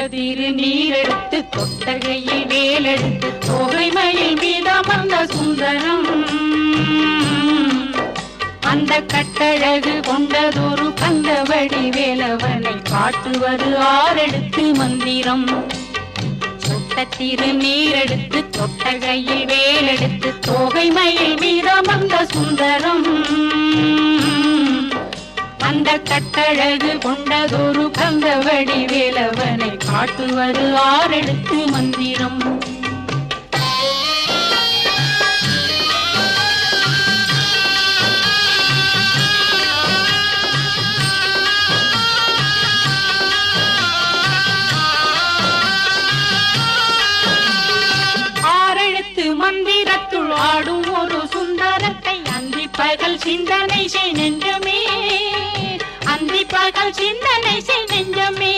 திருநீரெடுத்து கொட்டகையில் வேலெடுத்து தோகைமயில் மீதமர்ந்த சுந்தரம் அந்த கட்டழகு கொண்டதொரு கந்தவடி வேலவனை காட்டுவது ஆரெடுத்து மந்திரம் சுட்ட திருநீரெடுத்து கொட்டகையில் வேலெடுத்து தோகைமயில் மீதமர்ந்த சுந்தரம் அந்த கட்டழகு கொண்டதொரு கந்தவடி வேலவனை காட்டுவது ஆரெடுத்து மந்திரம் ஆரெழுத்து மந்திரத்துள் ஆடும் ஒரு சுந்தரத்தை அந்தி பகல் சிந்தனை செய் நெஞ்சமே அந்தி பகல் சிந்தனை செய் நெஞ்சமே